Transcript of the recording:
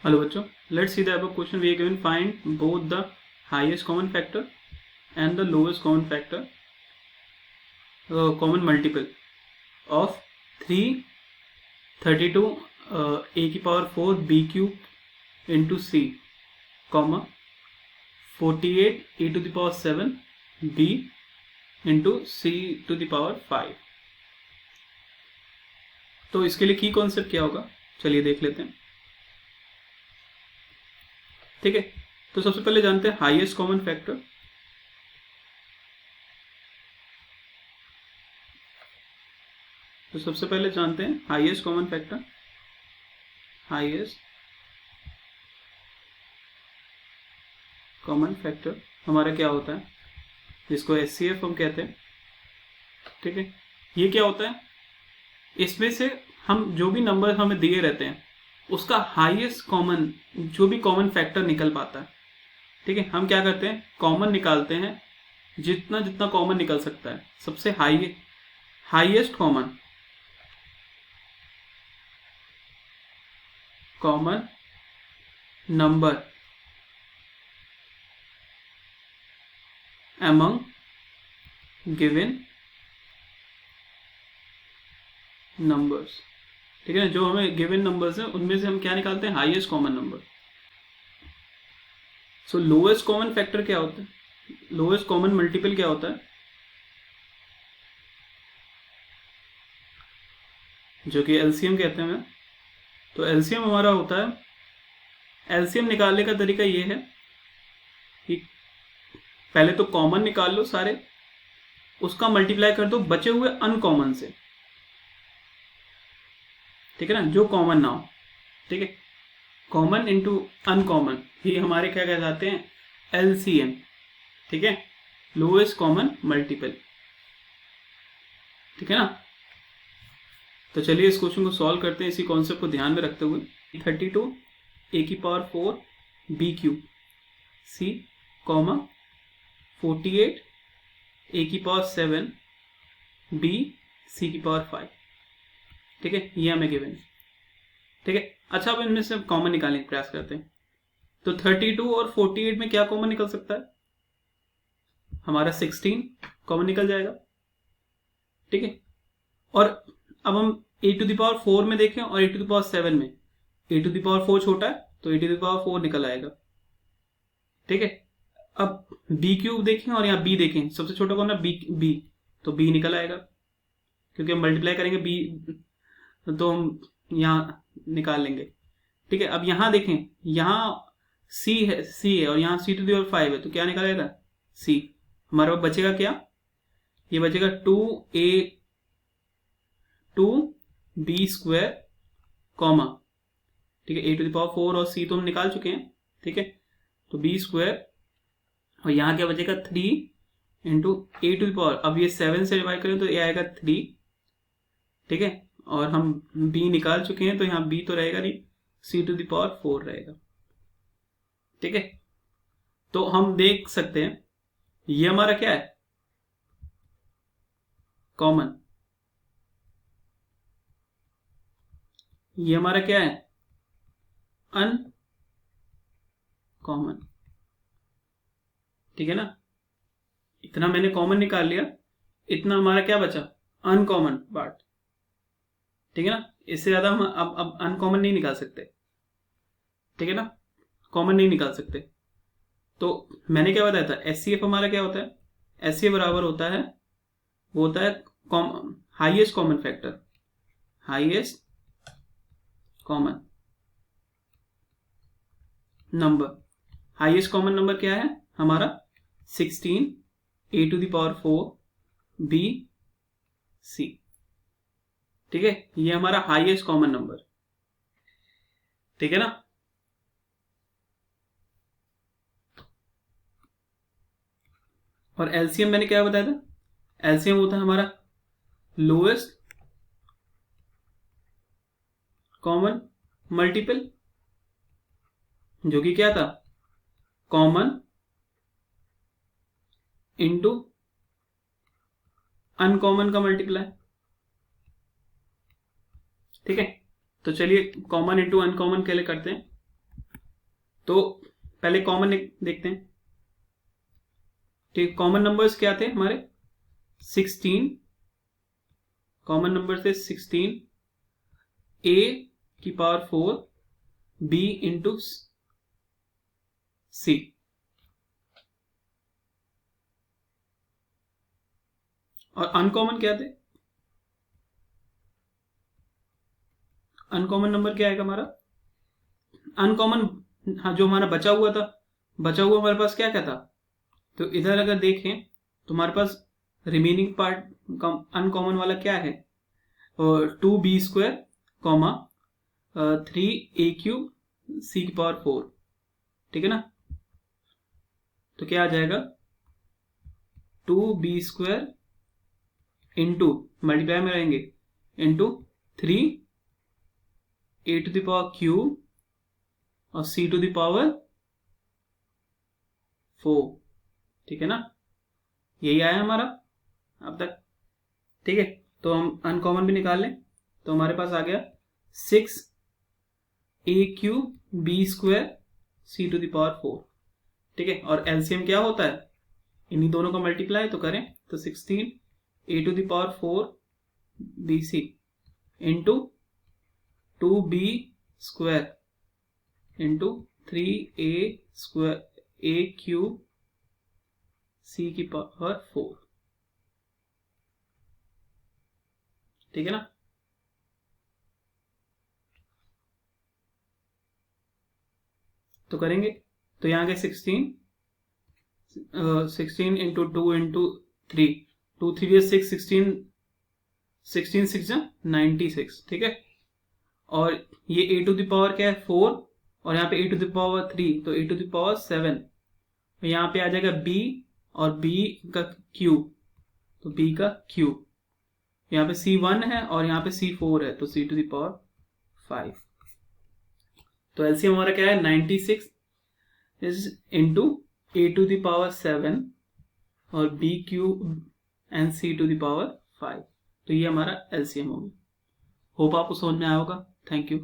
Hello bachcho, let's see the above question. We are given find both the highest common factor and the lowest common factor, common multiple of 3 32 a की power 4 b cube into c, comma 48 e to the power 7 b into c to the power 5. तो इसके लिए की concept क्या होगा, चलिए देख लेते हैं. ठीक है, तो सबसे पहले जानते हैं हाईएस्ट कॉमन फैक्टर. तो सबसे पहले जानते हैं highest common factor. Highest common factor हमारा क्या होता है, जिसको एचसीएफ हम कहते हैं. ठीक है, ये क्या होता है, इसमें से हम जो भी नंबर हमें दिए रहते हैं उसका हाईएस्ट कॉमन, जो भी कॉमन फैक्टर निकल पाता है. ठीक है, हम क्या करते हैं, कॉमन निकालते हैं, जितना जितना कॉमन निकल सकता है. सबसे highest common number among given numbers. ठीक है ना, जो हमें गिवन नंबर्स हैं उनमें से हम क्या निकालते हैं, हाईएस्ट कॉमन नंबर. सो लोएस्ट कॉमन फैक्टर क्या होता है, लोएस्ट कॉमन मल्टीपल क्या होता है, जो कि एलसीएम कहते हैं. तो एलसीएम हमारा होता है, एलसीएम निकालने का तरीका ये है कि पहले तो कॉमन निकाल लो सारे, उसका मल्टीप्लाई कर दो बचे हुए अनकॉमन से. ठीक है ना, जो कॉमन ना हो. ठीक है, कॉमन इंटू अनकॉमन, ये हमारे क्या कहलाते हैं, एलसीएम. ठीक है, लोएस्ट कॉमन मल्टीपल. ठीक है ना, तो चलिए इस क्वेश्चन को सॉल्व करते हैं इसी कॉन्सेप्ट को ध्यान में रखते हुए. 32 a की power 4 b cube c, comma 48 a की पावर 7 b c की पावर 5. ठीक है, ये हमें गिवन है. ठीक है, अच्छा अब इनमें से कॉमन निकालने का प्रयास करते हैं. तो 32 और 48 में क्या कॉमन निकल सकता है, हमारा 16 कॉमन निकल जाएगा. ठीक है, और अब हम a टू द पावर 4 में देखें और a टू द पावर 7 में, a टू द पावर 4 छोटा है तो a टू द पावर 4 निकल आएगा. ठीक है, अब b क्यूब देखें और यहाँ b देखें, सबसे छोटा कौन है, b, तो b निकल आएगा क्योंकि हम मल्टीप्लाई करेंगे b, तो हम यहाँ निकाल लेंगे. ठीक है, अब यहाँ देखें, यहाँ c है और यहाँ c टू द पावर 5 है, तो क्या निकलेगा, c. हमारे पास बचेगा क्या, ये बचेगा 2b स्क्वायर, कॉमा. ठीक है, a टू द पावर 4 और c तो हम निकाल चुके हैं. ठीक है, तो b स्क्वायर और यहाँ क्या बचेगा 3 into a to the power, अब ये 7 से डिवाइड करें तो ये आएगा 3. ठीक है, और हम b निकाल चुके हैं तो यहाँ b तो रहेगा नहीं, c टू द पावर 4 रहेगा. ठीक है, तो हम देख सकते हैं ये हमारा क्या है, कॉमन. ये हमारा क्या है, अनकॉमन. ठीक है ना, इतना मैंने कॉमन निकाल लिया, इतना हमारा क्या बचा, अनकॉमन पार्ट. ठीक है ना, इससे ज्यादा हम अब अनकॉमन नहीं निकाल सकते. ठीक है ना, कॉमन नहीं निकाल सकते. तो मैंने क्या बताया था, एचसीएफ हमारा क्या होता है, एचसीएफ बराबर होता है, वो होता है highest common factor, highest common number. Highest common number क्या है हमारा, 16 a to the power 4 b c. ठीक है, ये हमारा हाईएस्ट कॉमन नंबर. ठीक है ना, और एलसीएम मैंने क्या बताया था, एलसीएम होता है हमारा लोएस्ट कॉमन मल्टीपल, जो कि क्या था, कॉमन इंटू अनकॉमन का मल्टीप्लाई. ठीक है, तो चलिए कॉमन इंटू अनकॉमन के लिए करते हैं. तो पहले कॉमन देखते हैं। ठीक, कॉमन नंबर्स क्या थे हमारे? 16, कॉमन नंबर थे 16 a की पावर 4 b इंटू c। और अनकॉमन क्या थे? अनकॉमन नंबर क्या आएगा हमारा? अनकॉमन, हाँ, जो हमारा बचा हुआ था, बचा हुआ हमारे पास क्या क्या था? तो इधर अगर देखें तो हमारे पास रिमेनिंग पार्ट अनकॉमन वाला क्या है? 2b² कॉमा 3a³ c की पावर 4। ठीक है ना? तो क्या आ जाएगा? 2b² इंटू, मल्टीप्लाई में रहेंगे, इंटू 3a³ और c⁴ 4। ठीक है ना? यही आया हमारा अब तक। ठीक है, तो हम अनकॉमन भी निकाल लें। तो हमारे पास आ गया 6a³ b² c⁴ 4। ठीक है, और एलसीएम क्या होता है? इन्हीं दोनों का मल्टीप्लाई तो करें, तो 16a⁴ bc into 2b² into 3a³ c की पावर 4। ठीक है ना? तो करेंगे, तो यहां गए 16 इंटू 2 इंटू 3, 2 3 6, 16 6 96। ठीक है, और ये a⁴ क्या है? 4, और यहाँ पे a⁴ 3, तो a⁴ 7। यहाँ पे आ जाएगा b, और b का क्यूब, तो b का क्यूब। यहाँ पे c1 है और यहाँ पे c4 है, तो c⁴ 5। तो एलसीएम हमारा क्या है? 96 इंटू a⁴ 7 और b³ एंड c⁴ 5। तो ये हमारा एलसीएम होगा। होप आपको समझ में आया होगा। Thank you.